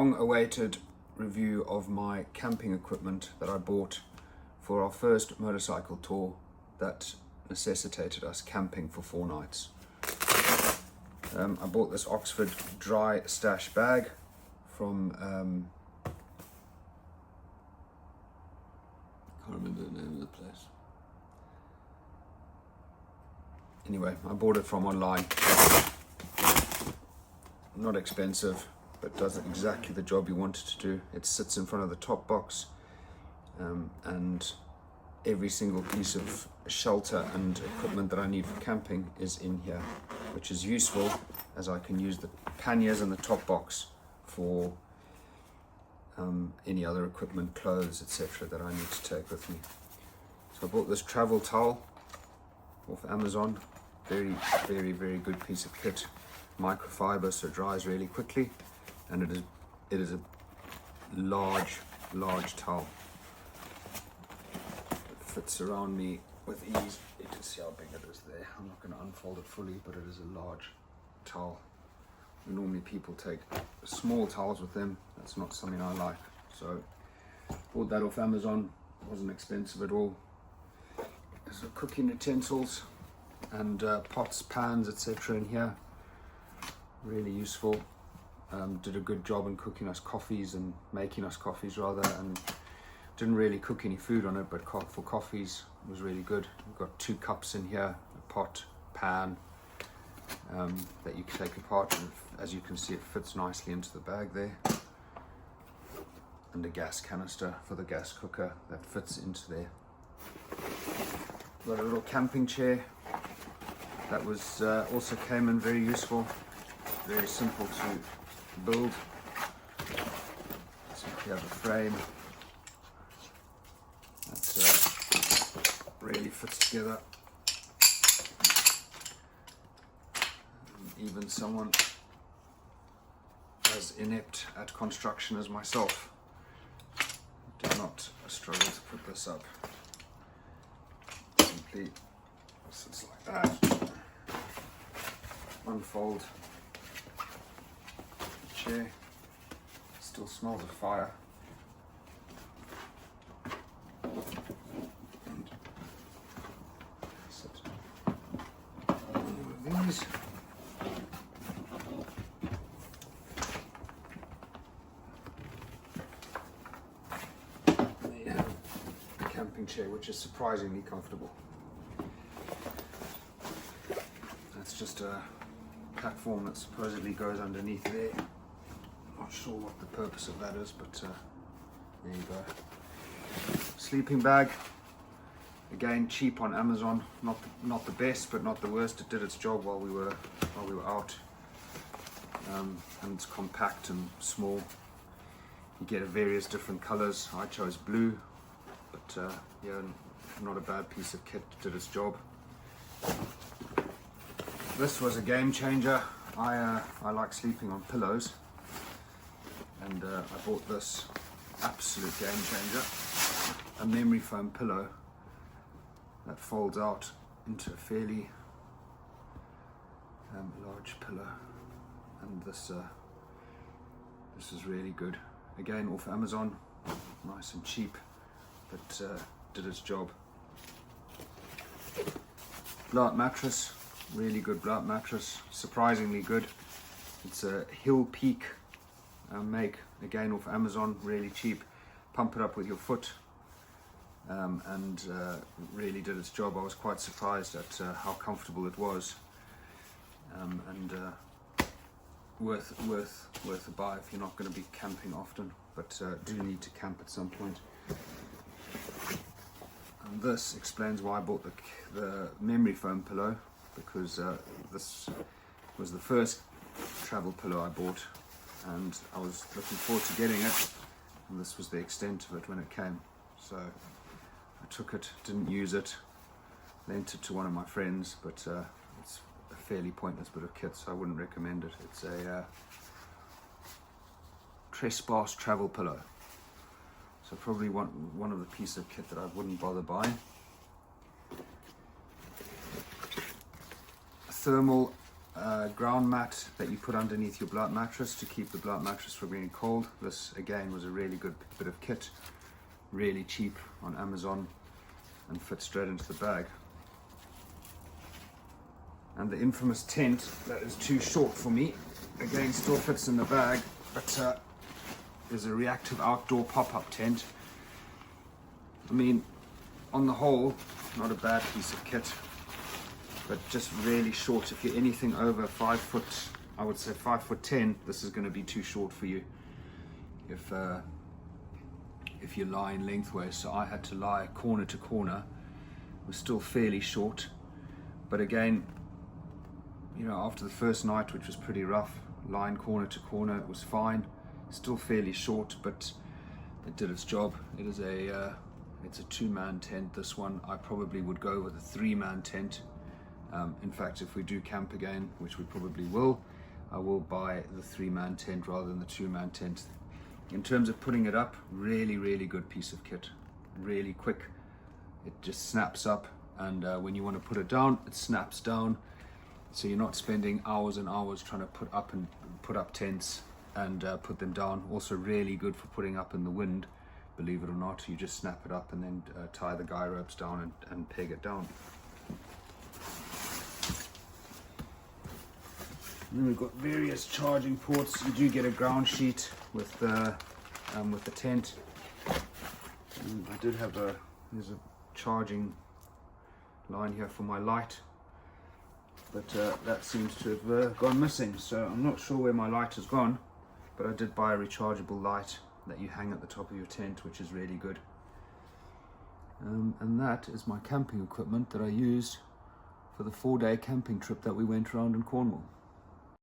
long awaited review of my camping equipment that I bought for our first motorcycle tour that necessitated us camping for 4 nights. I bought this Oxford dry stash bag from can't remember the name of the place. Anyway, I bought it from online. Not expensive, but does exactly the job you want it to do. It sits in front of the top box, and every single piece of shelter and equipment that I need for camping is in here, which is useful as I can use the panniers and the top box for any other equipment, clothes, etc. that I need to take with me. So I bought this travel towel off Amazon. Very good piece of kit. Microfiber, so it dries really quickly, and it is a large towel. It fits around me with ease. You can see how big it is there. I'm not going to unfold it fully, but it is a large towel. Normally people take small towels with them. That's not something I like, so bought that off Amazon. Wasn't expensive at all. There's cooking utensils and pots, pans, etc. in here. Really useful. Did a good job in cooking us coffees and making us coffees rather, and didn't really cook any food on it, but for coffees it was really good. We've got 2 cups in here, a pot, pan, that you can take apart, and as you can see it fits nicely into the bag there, and a gas canister for the gas cooker that fits into there. Got a little camping chair that was also came in very useful, very simple to build. Simply have a frame that really fits together. Even someone as inept at construction as myself did not struggle to put this up. Simply sits like that. Unfold the chair. Still smells of fire. And sit one of these. Camping chair, which is surprisingly comfortable. That's just a platform that supposedly goes underneath there. Not sure what the purpose of that is, but there you go. Sleeping bag, again cheap on Amazon. Not the best, but not the worst. It did its job while we were out, and it's compact and small. You get various different colors. I chose blue. But yeah, not a bad piece of kit, did its job. This was a game changer. I like sleeping on pillows, and I bought this absolute game changer, a memory foam pillow that folds out into a fairly large pillow, and this is really good. Again, off Amazon, nice and cheap. But did its job. Blowout mattress, really good blowout mattress, surprisingly good. It's a Hill Peak make, again off Amazon, really cheap. Pump it up with your foot, and really did its job. I was quite surprised at how comfortable it was, and worth a buy if you're not going to be camping often, but do need to camp at some point. And this explains why I bought the memory foam pillow, because this was the first travel pillow I bought, and I was looking forward to getting it, and this was the extent of it when it came. So I took it, didn't use it, lent it to one of my friends, but it's a fairly pointless bit of kit, so I wouldn't recommend it. It's a Trespass travel pillow. So probably one of the pieces of kit that I wouldn't bother buying. A thermal ground mat that you put underneath your blunt mattress to keep the blunt mattress from being cold. This again was a really good bit of kit, really cheap on Amazon and fits straight into the bag. And the infamous tent that is too short for me, again still fits in the bag, but is a reactive outdoor pop-up tent. I mean, on the whole, not a bad piece of kit, but just really short. If you're anything over 5 foot, I would say 5'10", this is going to be too short for you if you're lying lengthways. So I had to lie corner to corner. It was still fairly short, but again, you know, after the first night, which was pretty rough, lying corner to corner, it was fine. Still fairly short, but it did its job. It is it's a 2-man tent. This one, I probably would go with a 3-man tent. In fact, if we do camp again, which we probably will, I will buy the 3-man tent rather than the 2-man tent. In terms of putting it up, really, really good piece of kit. Really quick. It just snaps up, and when you want to put it down, it snaps down. So you're not spending hours and hours trying to put up tents and put them down. Also really good for putting up in the wind, believe it or not. You just snap it up and then tie the guy ropes down and peg it down. And then we've got various charging ports. You do get a ground sheet with the tent. And I did have there's a charging line here for my light, but that seems to have gone missing, so I'm not sure where my light has gone, but I did buy a rechargeable light that you hang at the top of your tent, which is really good. And that is my camping equipment that I used for the 4-day camping trip that we went around in Cornwall.